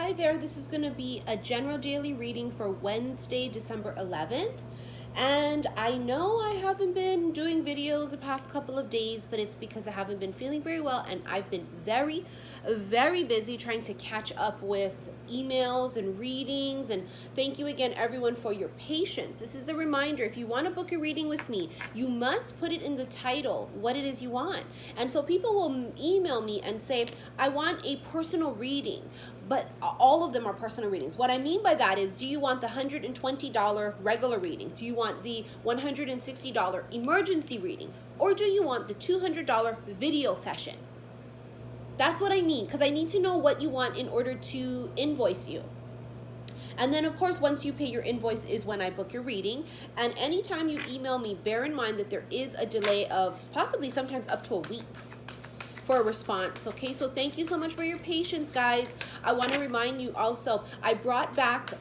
Hi there, this is going to be a general daily reading for Wednesday, December 11th. And I know I haven't been doing videos the past couple of days, but it's because I haven't been feeling very well and I've been very busy trying to catch up with emails and readings. And thank you again everyone for your patience. This is a reminder, if you want to book a reading with me, you must put it in the title what it is you want. And so people will email me and say, I want a personal reading, but all of them are personal readings. What I mean by that is, do you want the $120 regular reading? Do you want the $160 emergency reading? Or do you want the $200 video session? That's what I mean, because I need to know what you want in order to invoice you. And then, of course, once you pay your invoice is when I book your reading. And anytime you email me, bear in mind that there is a delay of possibly sometimes up to a week for a response. Okay, so thank you so much for your patience, guys. I want to remind you also, I brought back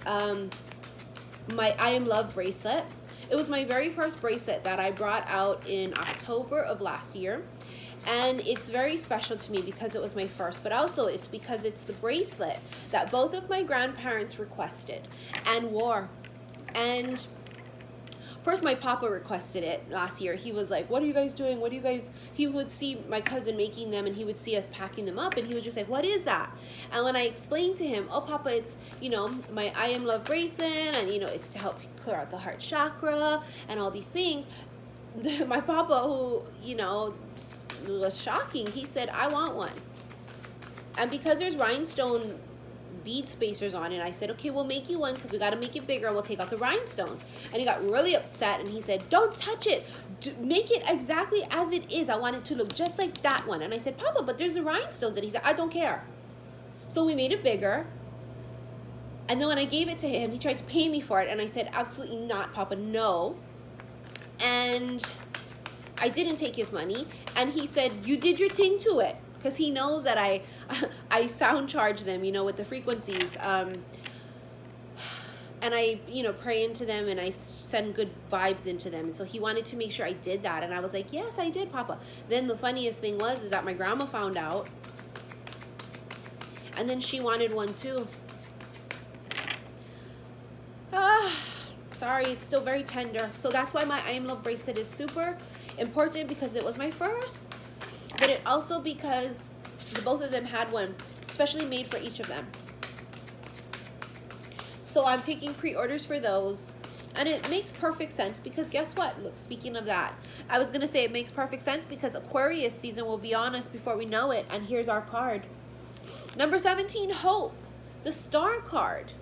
my I Am Love bracelet. It was my very first bracelet that I brought out in October of last year. And it's very special to me because it was my first, but also it's because it's the bracelet that both of my grandparents requested and wore. And first, my papa requested it last year. He was like, what are you guys doing? What do you guys, he would see my cousin making them and he would see us packing them up and he was just like, what is that? And when I explained to him, oh, papa, it's, you know, my I Am Love bracelet and, you know, it's to help clear out the heart chakra and all these things. My papa, who, you know, was shocking, he said, I want one. And because there's rhinestone bead spacers on it, I said, okay, we'll make you one because we got to make it bigger and we'll take out the rhinestones. And he got really upset and he said, don't touch it, make it exactly as it is. I want it to look just like that one. And I said, papa, but there's the rhinestones. And he said, I don't care. So we made it bigger. And then when I gave it to him, he tried to pay me for it and I said, absolutely not, papa, no. And I didn't take his money, and he said, you did your thing to it, because he knows that I sound charge them, you know, with the frequencies, and I, you know, pray into them and I send good vibes into them. And so he wanted to make sure I did that, and I was like, yes, I did, papa. Then the funniest thing was is that my grandma found out, and then she wanted one too. Sorry, it's still very tender. So that's why my I Am Love bracelet is super important, because it was my first, but it also because the both of them had one specially made for each of them. So I'm taking pre-orders for those, and it makes perfect sense because guess what? Look, speaking of that, I was gonna say it makes perfect sense because Aquarius season will be on us before we know it, and here's our card. Number 17, Hope, the Star card.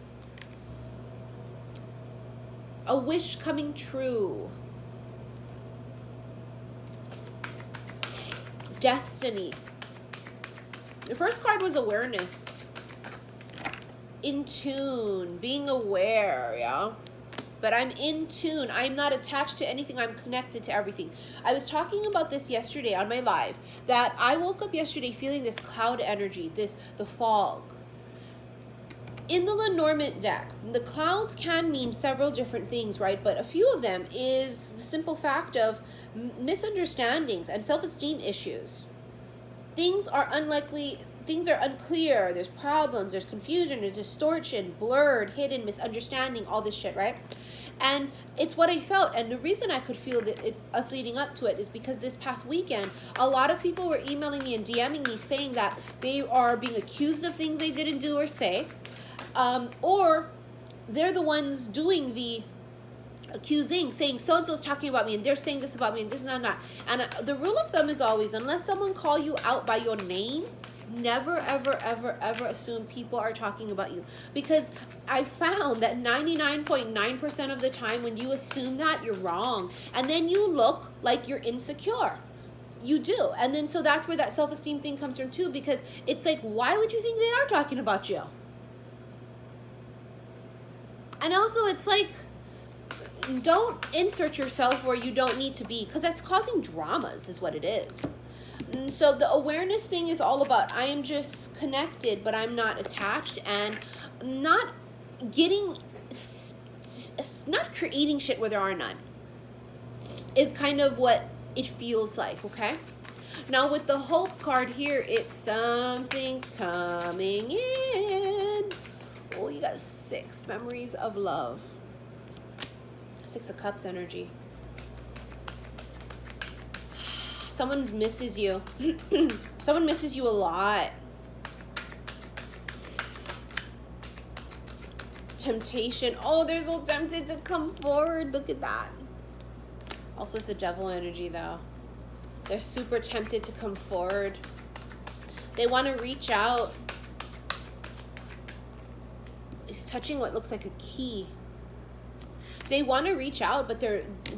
A wish coming true. Destiny. The first card was awareness. In tune, being aware, yeah? But I'm in tune. I'm not attached to anything. I'm connected to everything. I was talking about this yesterday on my live, that I woke up yesterday feeling this cloud energy, the fog. In the Lenormand deck, the clouds can mean several different things, right? But a few of them is the simple fact of misunderstandings and self-esteem issues. Things are unclear, there's problems, there's confusion, there's distortion, blurred, hidden, misunderstanding, all this shit, right? And it's what I felt. And the reason I could feel us leading up to it is because this past weekend, a lot of people were emailing me and DMing me saying that they are being accused of things they didn't do or say. Or they're the ones doing the accusing, saying so-and-so's talking about me and they're saying this about me and this and that. And the rule of thumb is always, unless someone call you out by your name, never, ever, ever, ever assume people are talking about you. Because I found that 99.9% of the time when you assume that, you're wrong. And then you look like you're insecure. You do. And then so that's where that self-esteem thing comes from too, because it's like, why would you think they are talking about you? And also, it's like, don't insert yourself where you don't need to be, because that's causing dramas is what it is. And so the awareness thing is all about, I am just connected, but I'm not attached, and not creating shit where there are none is kind of what it feels like, okay? Now with the Hope card here, it's something's coming in. 6, memories of love. 6 of Cups energy. Someone misses you. Someone misses you a lot. Temptation. Oh, they're so tempted to come forward. Look at that. Also, it's the Devil energy, though. They're super tempted to come forward. They want to reach out. It's touching what looks like a key. They want to reach out, but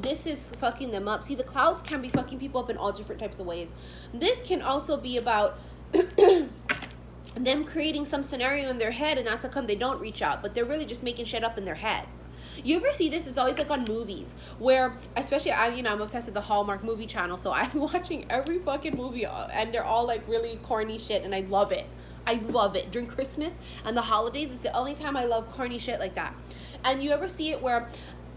this is fucking them up. See, the clouds can be fucking people up in all different types of ways. This can also be about them creating some scenario in their head, and that's how come they don't reach out, but they're really just making shit up in their head. You ever see this? It's always like on movies where, especially I'm obsessed with the Hallmark movie channel, so I'm watching every fucking movie, and they're all like really corny shit, and I love it. I love it. During Christmas and the holidays, it's the only time I love corny shit like that. And you ever see it where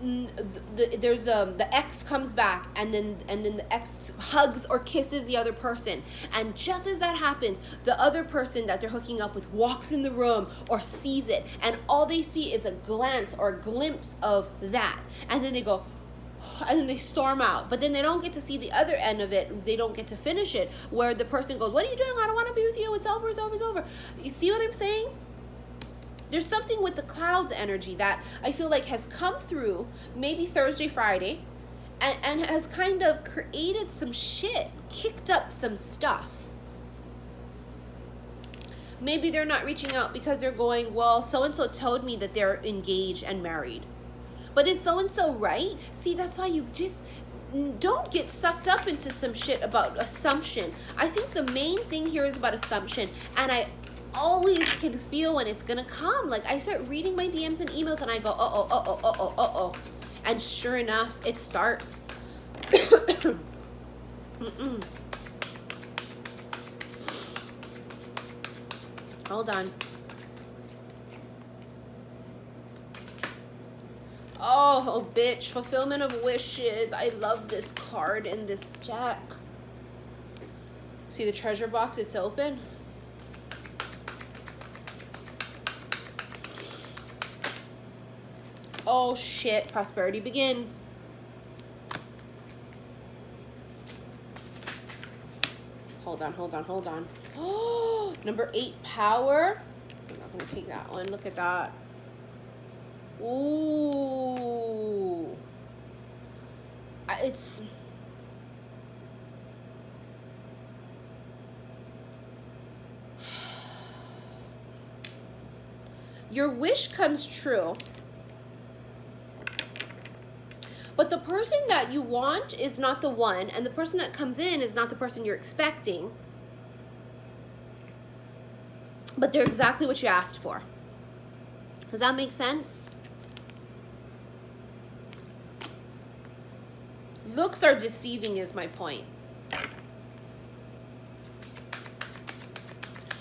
the ex comes back, and then the ex hugs or kisses the other person, and just as that happens, the other person that they're hooking up with walks in the room or sees it, and all they see is a glance or a glimpse of that, and then they go, and then they storm out, but then they don't get to see the other end of it. They don't get to finish it, where the person goes, what are you doing? I don't want to be with you. It's over. It's over. It's over. You see what I'm saying? There's something with the clouds energy that I feel like has come through maybe Thursday, Friday, and has kind of created some shit, kicked up some stuff. Maybe they're not reaching out because they're going, well, so-and-so told me that they're engaged and married. But is so-and-so right? See, that's why you just don't get sucked up into some shit about assumption. I think the main thing here is about assumption, and I always can feel when it's gonna come. Like, I start reading my DMs and emails, and I go, uh-oh. And sure enough, it starts. Hold on. Oh, bitch. Fulfillment of wishes. I love this card in this deck. See the treasure box? It's open. Oh, shit. Prosperity begins. Hold on. Oh, number 8, power. I'm not going to take that one. Look at that. Ooh. It's... Your wish comes true. But the person that you want is not the one, and the person that comes in is not the person you're expecting. But they're exactly what you asked for. Does that make sense? Looks are deceiving is my point.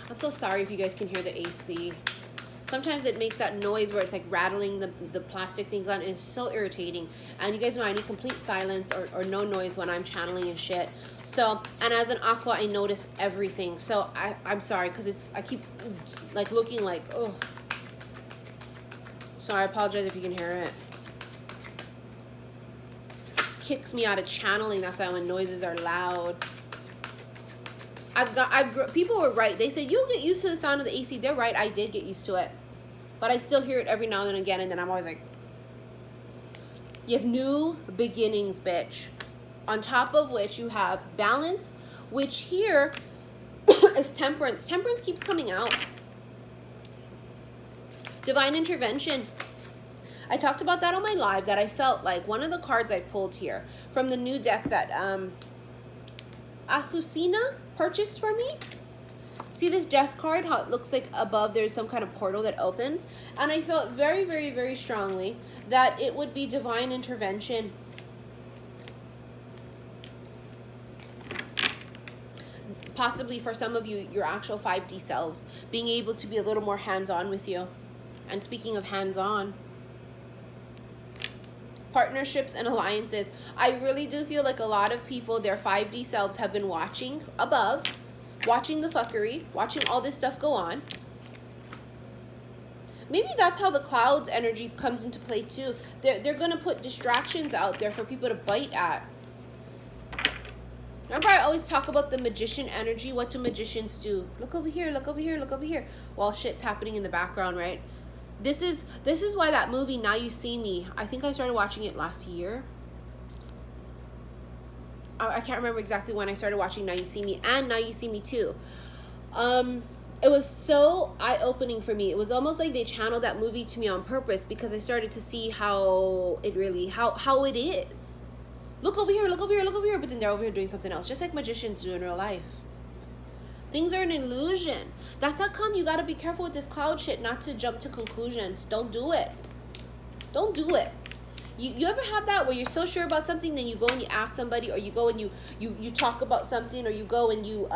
I'm so sorry if you guys can hear the AC. Sometimes it makes that noise where it's like rattling the plastic things on. It's so irritating. And you guys know I need complete silence or no noise when I'm channeling and shit. So, and as an aqua, I notice everything. So I'm sorry, because I keep like looking like, oh. So I apologize if you can hear it. Kicks me out of channeling. That's why when noises are loud. People were right. They said you'll get used to the sound of the AC. They're right. I did get used to it, but I still hear it every now and again. And then I'm always like, you have new beginnings, bitch. On top of which you have balance, which here is temperance. Temperance keeps coming out. Divine intervention. I talked about that on my live, that I felt like one of the cards I pulled here from the new deck that Asusina purchased for me. See this death card, how it looks like above there's some kind of portal that opens, and I felt very, very, very strongly that it would be divine intervention. Possibly for some of you, your actual 5D selves being able to be a little more hands-on with you. And speaking of hands-on, partnerships and alliances. I really do feel like a lot of people, their 5D selves, have been watching above, watching the fuckery, watching all this stuff go on. Maybe that's how the clouds energy comes into play too. They're gonna put distractions out there for people to bite at. Remember, I always talk about the magician energy. What do magicians do? Look over here, look over here, look over here. While shit's happening in the background, right? This is why that movie, Now You See Me, I think I started watching it last year. I can't remember exactly when I started watching Now You See Me, and Now You See Me Too. It was so eye-opening for me. It was almost like they channeled that movie to me on purpose, because I started to see how it really, how it is. Look over here, look over here, look over here. But then they're over here doing something else, just like magicians do in real life. Things are an illusion. That's how come you got to be careful with this cloud shit, not to jump to conclusions. Don't do it. Don't do it. You ever have that where you're so sure about something, then you go and you ask somebody, or you go and you talk about something, or you go and you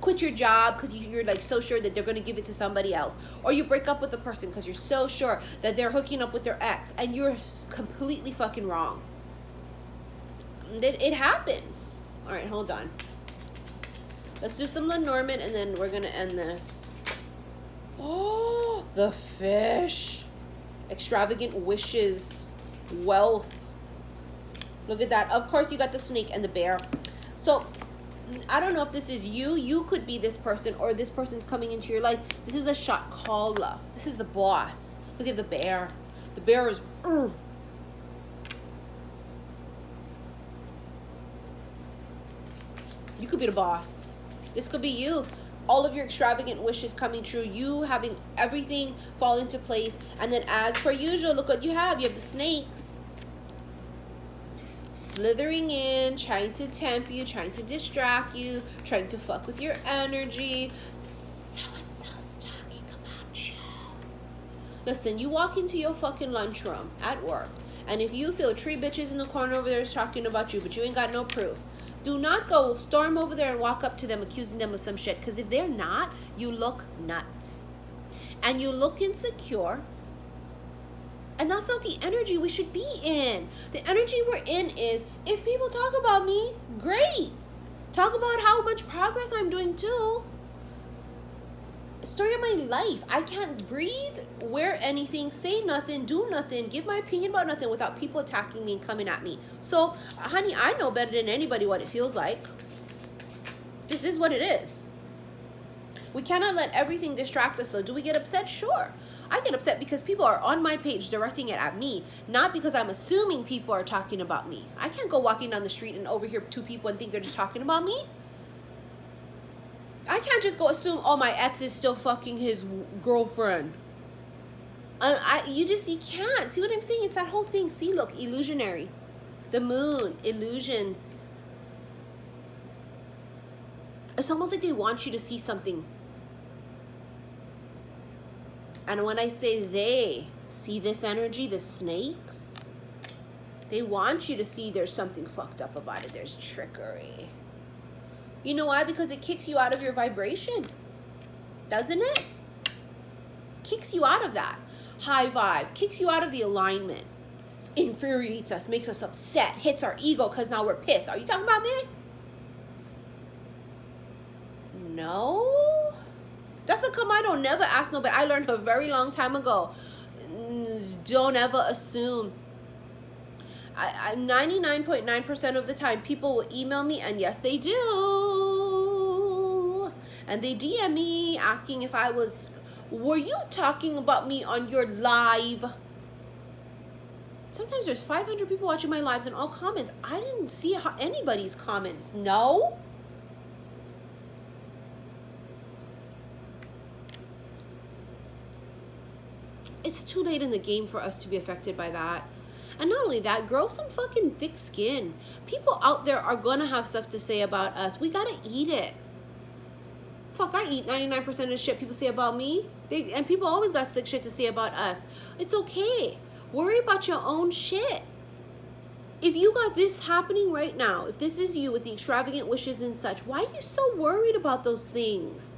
quit your job because you're like so sure that they're going to give it to somebody else, or you break up with a person because you're so sure that they're hooking up with their ex, and you're completely fucking wrong. It happens. All right, hold on. Let's do some Lenormand, and then we're going to end this. Oh, the fish. Extravagant wishes. Wealth. Look at that. Of course, you got the snake and the bear. So, I don't know if this is you. You could be this person, or this person's coming into your life. This is a shot caller. This is the boss. Because you have the bear. The bear is... You could be the boss. This could be you. All of your extravagant wishes coming true. You having everything fall into place. And then as per usual, look what you have. You have the snakes. Slithering in, trying to tempt you, trying to distract you, trying to fuck with your energy. So-and-so's talking about you. Listen, you walk into your fucking lunchroom at work, and if you feel 3 bitches in the corner over there is talking about you, but you ain't got no proof, do not go storm over there and walk up to them accusing them of some shit, because if they're not, you look nuts. And you look insecure. And that's not the energy we should be in. The energy we're in is, if people talk about me, great. Talk about how much progress I'm doing too. Story of my life. I can't breathe, wear anything, say nothing, do nothing, give my opinion about nothing without people attacking me and coming at me. So, honey, I know better than anybody what it feels like. This is what it is. We cannot let everything distract us though. Do we get upset? Sure. I get upset because people are on my page directing it at me, not because I'm assuming people are talking about me. I can't go walking down the street and overhear 2 people and think they're just talking about me. I can't just go assume, oh, my ex is still fucking his girlfriend. You can't. See what I'm saying? It's that whole thing. See, look, illusionary. The moon, illusions. It's almost like they want you to see something. And when I say they see this energy, the snakes, they want you to see there's something fucked up about it. There's trickery. You know why? Because it kicks you out of your vibration. Doesn't it? Kicks you out of that high vibe. Kicks you out of the alignment. Infuriates us. Makes us upset. Hits our ego because now we're pissed. Are you talking about me? No. That's a come I don't never ask nobody. I learned a very long time ago. Don't ever assume. 99.9% of the time, people will email me, and yes, they do. And they DM me asking if were you talking about me on your live? Sometimes there's 500 people watching my lives and all comments. I didn't see anybody's comments. No. It's too late in the game for us to be affected by that. And not only that, grow some fucking thick skin. People out there are gonna have stuff to say about us. We gotta eat it. Fuck, I eat 99% of the shit people say about me. And people always got slick shit to say about us. It's okay. Worry about your own shit. If you got this happening right now, if this is you with the extravagant wishes and such, why are you so worried about those things?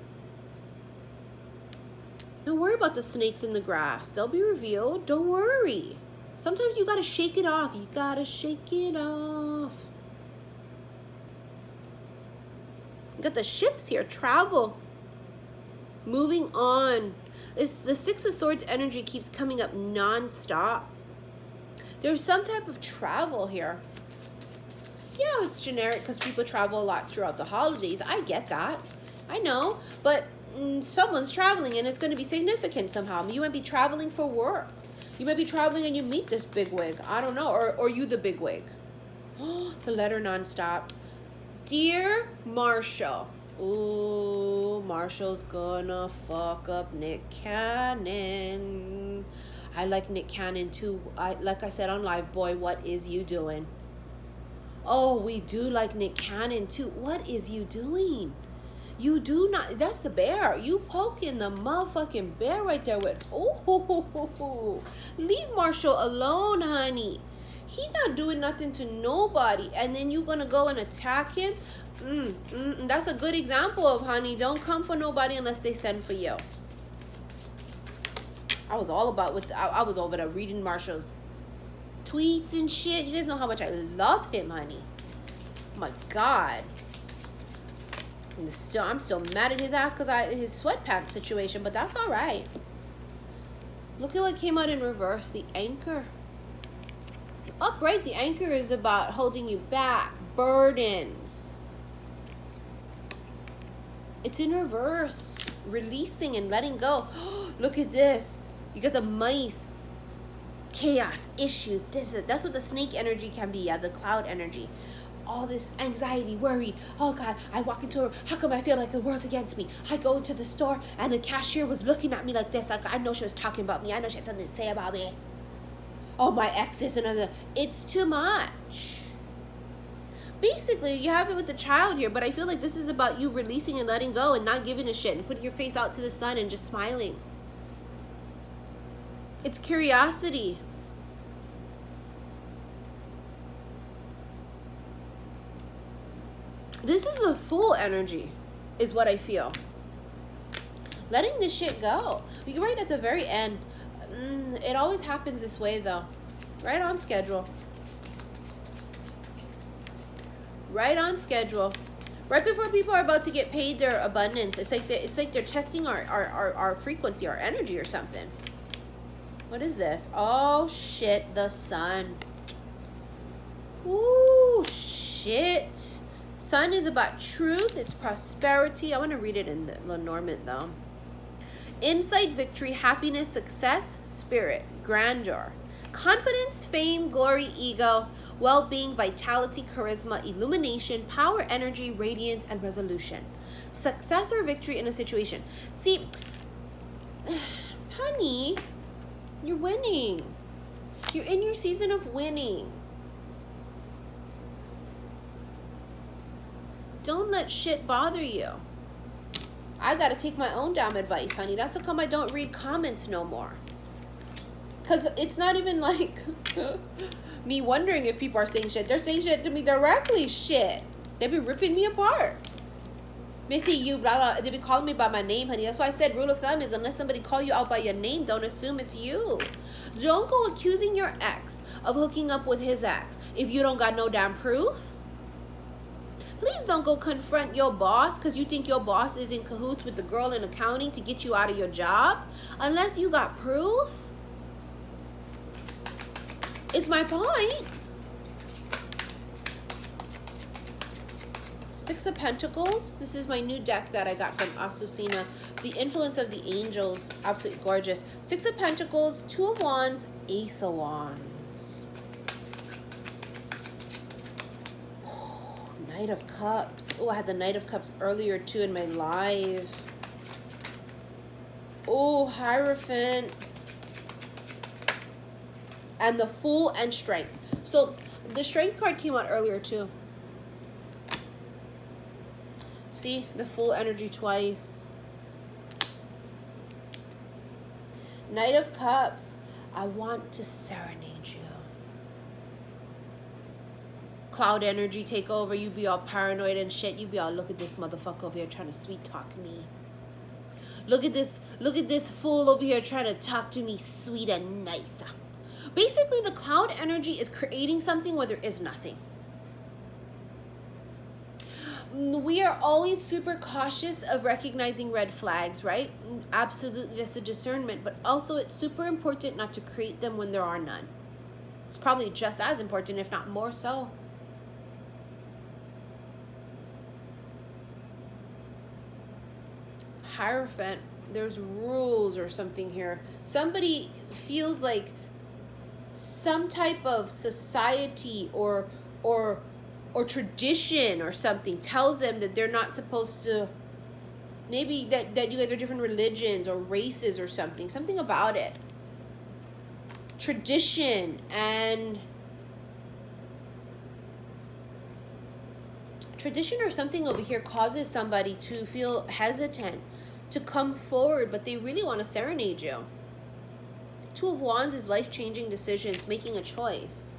Don't worry about the snakes in the grass. They'll be revealed. Don't worry. Sometimes you gotta shake it off. You gotta shake it off. You got the ships here. Travel. Moving on. It's the Six of Swords energy keeps coming up non-stop. There's some type of travel here. Yeah, it's generic because people travel a lot throughout the holidays. I get that. I know. But someone's traveling and it's going to be significant somehow. You might be traveling for work. You might be traveling and you meet this bigwig. I don't know. Or you the bigwig. The letter nonstop. Dear Marshall. Ooh, Marshall's gonna fuck up Nick Cannon. I like Nick Cannon too. Like I said on live, boy, what is you doing? Oh, we do like Nick Cannon too. What is you doing? You do not, that's the bear. You poking the motherfucking bear right there with, oh, leave Marshall alone, honey. He not doing nothing to nobody. And then you gonna go and attack him? That's a good example of, honey, don't come for nobody unless they send for you. I was all about, I was over there reading Marshall's tweets and shit. You guys know how much I love him, honey. Oh my God. I'm still mad at his ass because his sweatpants situation, but that's all right. Look at what came out in reverse. The anchor. Upright, the anchor is about holding you back. Burdens. It's in reverse. Releasing and letting go. Look at this. You got the mice. Chaos, issues. That's what the snake energy can be. Yeah, the cloud energy. All this anxiety, worry. Oh God, I walk into a, how come I feel like the world's against me? I go into the store and the cashier was looking at me like this. Like I know she was talking about me. I know she had something to say about me. Oh, my ex, this and other. It's too much. Basically, you have it with the child here, but I feel like this is about you releasing and letting go and not giving a shit and putting your face out to the sun and just smiling. It's curiosity. This is the Fool energy, is what I feel. Letting this shit go. You're right at the very end. It always happens this way, though. Right on schedule. Right on schedule. Right before people are about to get paid their abundance. It's like they're testing our frequency, our energy or something. What is this? Oh, shit. The sun. Ooh, shit. Sun is about truth. It's prosperity. I want to read it in the Lenormand, though. Insight, victory, happiness, success, spirit, grandeur, confidence, fame, glory, ego, well-being, vitality, charisma, illumination, power, energy, radiance, and resolution. Success or victory in a situation. See, honey, you're winning. You're in your season of winning. Don't let shit bother you. I gotta take my own damn advice, honey. That's how come I don't read comments no more. Because it's not even like me wondering if people are saying shit. They're saying shit to me directly. Shit. They be ripping me apart. Missy, you, blah, blah. They be calling me by my name, honey. That's why I said rule of thumb is unless somebody call you out by your name, don't assume it's you. Don't go accusing your ex of hooking up with his ex if you don't got no damn proof. Please don't go confront your boss because you think your boss is in cahoots with the girl in accounting to get you out of your job unless you got proof. It's my point. Six of Pentacles. This is my new deck that I got from Asusina. The Influence of the Angels. Absolutely gorgeous. Six of Pentacles, Two of Wands, Ace of Wands. Knight of Cups. Oh, I had the Knight of Cups earlier too in my live. Oh, Hierophant. And the Fool and Strength. So the Strength card came out earlier too. See, the Fool energy twice. Knight of Cups. I want to serenade you. Cloud energy take over. You be all paranoid and shit. You be all, look at this motherfucker over here trying to sweet talk me. Look at this fool over here trying to talk to me sweet and nice. Basically, the cloud energy is creating something where there is nothing. we are always super cautious of recognizing red flags, right? Absolutely, that's a discernment, but also it's super important not to create them when there are none. It's probably just as important, if not more so. Hierophant, there's rules or something here. Somebody feels like some type of society or tradition or something tells them that they're not supposed to, maybe that you guys are different religions or races or something about it. Tradition or something over here causes somebody to feel hesitant to come forward, but they really want to serenade you. Two of Wands is life-changing decisions, making a choice.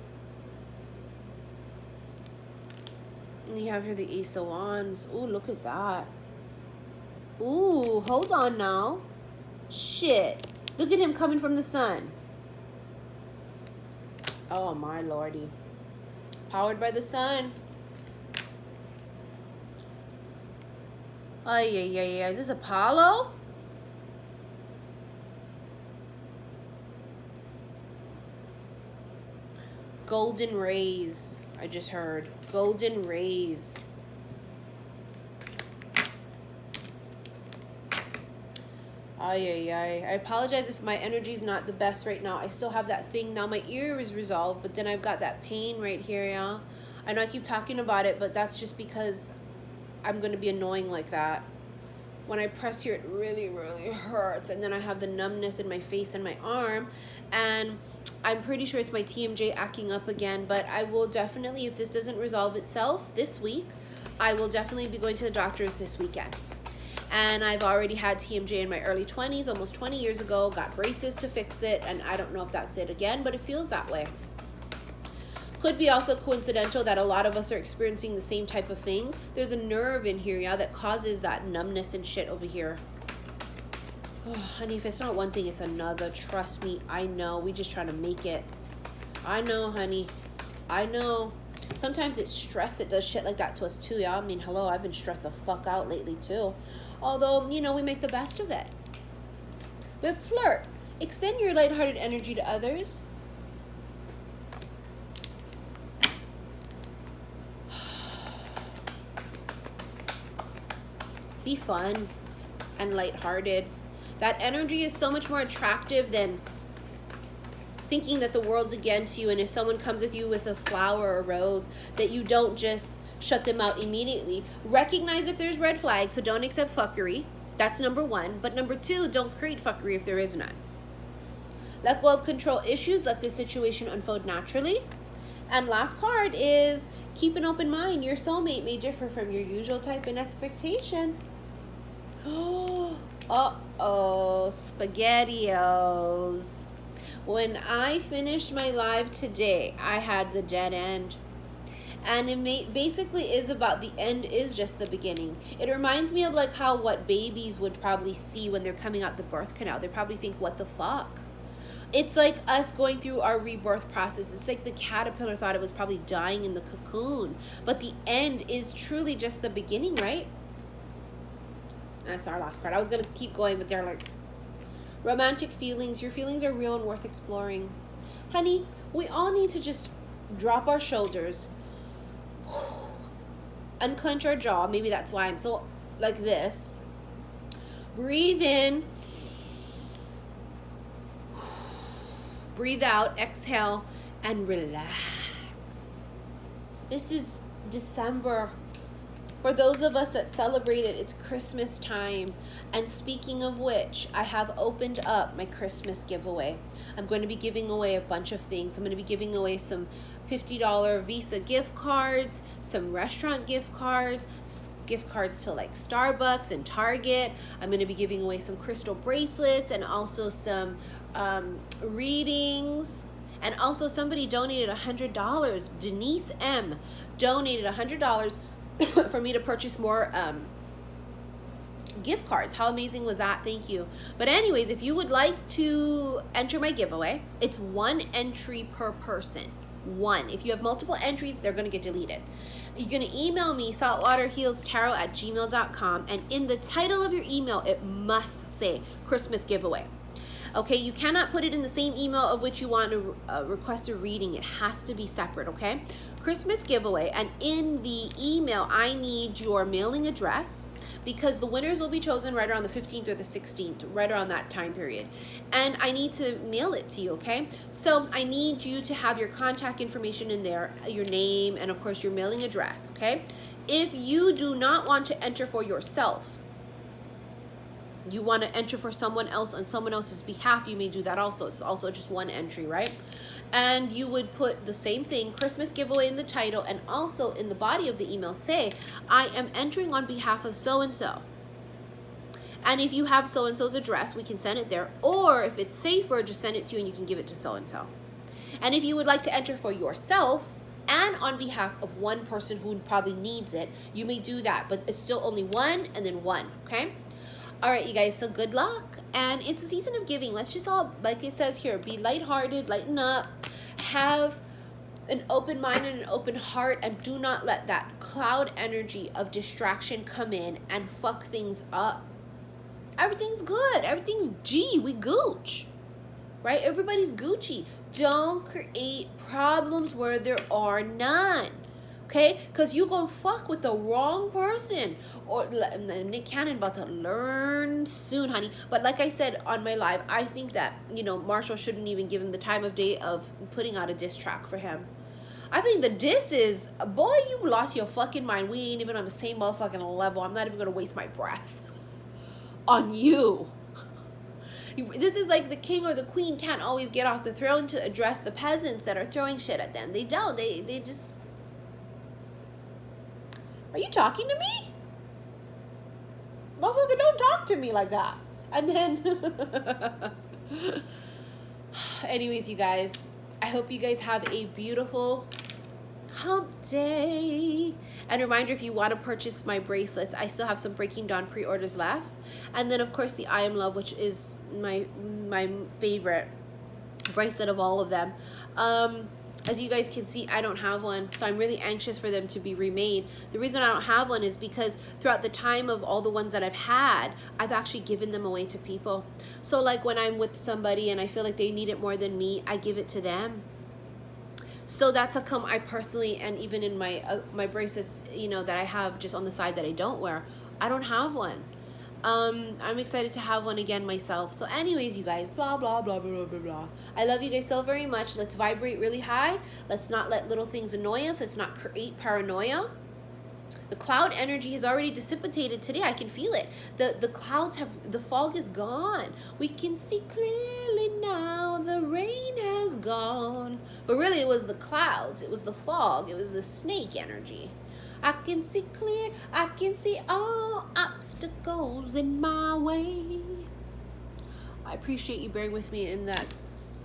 And you have here the Ace of Wands. Ooh, look at that. Ooh, hold on now. Shit. Look at him coming from the sun. Oh, my lordy. Powered by the sun. Ay, ay, ay, ay. Is this Apollo? Golden rays. I just heard. Golden rays. Ay, ay, ay. I apologize if my energy is not the best right now. I still have that thing. Now my ear is resolved, but then I've got that pain right here, yeah? I know I keep talking about it, but that's just because I'm going to be annoying like that. When I press here, it really, really hurts. And then I have the numbness in my face and my arm. And I'm pretty sure it's my TMJ acting up again. But I will definitely, if this doesn't resolve itself this week, I will definitely be going to the doctors this weekend. And I've already had TMJ in my early 20s, almost 20 years ago. Got braces to fix it. And I don't know if that's it again, but it feels that way. Could be also coincidental that a lot of us are experiencing the same type of things. There's a nerve in here, yeah, that causes that numbness and shit over here. Oh, honey, if it's not one thing, it's another. Trust me, I know. We just trying to make it. I know, honey. I know. Sometimes it's stress that does shit like that to us too, yeah. I mean, hello, I've been stressed the fuck out lately too. Although, you know, we make the best of it. With flirt, extend your lighthearted energy to others. Be fun and lighthearted. That energy is so much more attractive than thinking that the world's against you, and if someone comes with you with a flower or a rose, that you don't just shut them out immediately. Recognize if there's red flags, so don't accept fuckery. That's number one. But number two, don't create fuckery if there is none. Let go of control issues. Let this situation unfold naturally. And last card is keep an open mind. Your soulmate may differ from your usual type and expectation. Uh-oh, SpaghettiOs. When I finished my live today, I had the dead end. And it basically is about the end is just the beginning. It reminds me of like how what babies would probably see when they're coming out the birth canal. They probably think, what the fuck? It's like us going through our rebirth process. It's like the caterpillar thought it was probably dying in the cocoon. But the end is truly just the beginning, right? That's our last card. I was going to keep going, but they're like, romantic feelings. Your feelings are real and worth exploring. Honey, we all need to just drop our shoulders, unclench our jaw. Maybe that's why I'm so like this. Breathe in. Breathe out, exhale, and relax. This is December. For those of us that celebrate it, it's Christmas time. And speaking of which, I have opened up my Christmas giveaway. I'm going to be giving away a bunch of things. I'm going to be giving away some $50 Visa gift cards, some restaurant gift cards to like Starbucks and Target. I'm going to be giving away some crystal bracelets and also some readings. And also somebody donated $100. Denise M donated $100 for me to purchase more gift cards. How amazing was that? Thank you. But anyways, if you would like to enter my giveaway, it's one entry per person. one. If you have multiple entries, they're going to get deleted. You're going to email me, saltwaterhealstarot@gmail.com, and in the title of your email, it must say Christmas giveaway. Okay, you cannot put it in the same email of which you want to request a reading. It has to be separate, okay? Christmas giveaway, and in the email, I need your mailing address, because the winners will be chosen right around the 15th or the 16th, right around that time period. And I need to mail it to you, okay? So I need you to have your contact information in there, your name, and of course your mailing address, okay? If you do not want to enter for yourself, you want to enter for someone else on someone else's behalf, you may do that also. It's also just one entry, right? And you would put the same thing, Christmas giveaway, in the title, and also in the body of the email say, I am entering on behalf of so-and-so. And if you have so-and-so's address, we can send it there. Or if it's safer, just send it to you and you can give it to so-and-so. And if you would like to enter for yourself and on behalf of one person who probably needs it, you may do that. But it's still only one and then one, okay? All right, you guys, so good luck. And it's a season of giving. Let's just all, like it says here, be lighthearted, lighten up, have an open mind and an open heart, and do not let that cloud energy of distraction come in and fuck things up. Everything's good. Everything's G. We gooch, right? Everybody's Gucci. Don't create problems where there are none. Okay, because you gonna fuck with the wrong person. Or Nick Cannon about to learn soon, honey. But like I said on my live, I think that, you know, Marshall shouldn't even give him the time of day of putting out a diss track for him. I think the diss is, boy, you lost your fucking mind. We ain't even on the same motherfucking level. I'm not even gonna waste my breath on you. This is like the king or the queen can't always get off the throne to address the peasants that are throwing shit at them. They don't. They just... Are you talking to me? Motherfucker, don't talk to me like that. And then... Anyways, you guys, I hope you guys have a beautiful hump day. And reminder, if you want to purchase my bracelets, I still have some Breaking Dawn pre-orders left. And then, of course, the I Am Love, which is my favorite bracelet of all of them. As you guys can see, I don't have one, so I'm really anxious for them to be remade. The reason I don't have one is because throughout the time of all the ones that I've had, I've actually given them away to people. So like when I'm with somebody and I feel like they need it more than me, I give it to them. So that's how come I personally, and even in my my bracelets, you know, that I have just on the side that I don't wear, I don't have one. I'm excited to have one again myself. So anyways, you guys, blah, blah, blah, blah, blah, blah. I love you guys so very much. Let's vibrate really high. Let's not let little things annoy us. Let's not create paranoia. The cloud energy has already dissipated today. I can feel it. The clouds have, the fog is gone. We can see clearly now. The rain has gone. But really it was the clouds. It was the fog. It was the snake energy. I can see clear, I can see all obstacles in my way. I appreciate you bearing with me in that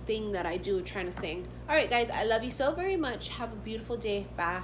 thing that I do trying to sing. All right, guys, I love you so very much. Have a beautiful day. Bye.